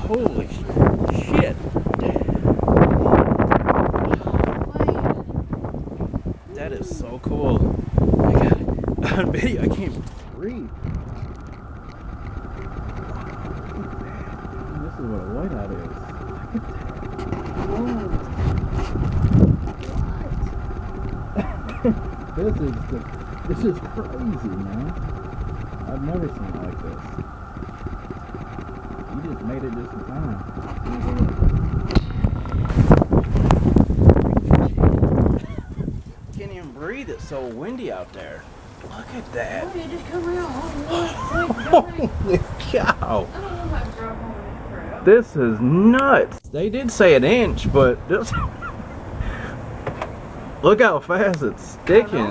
Holy shit. That is so cool. I got it on video. I can't breathe. This is what a whiteout is. This is crazy, man. I've never seen it like this. You just made it just in time. Can't even breathe. It's so windy out there. Look at that. Oh, you just come around. Holy cow. This is nuts. They did say an inch, but this look how fast it's sticking.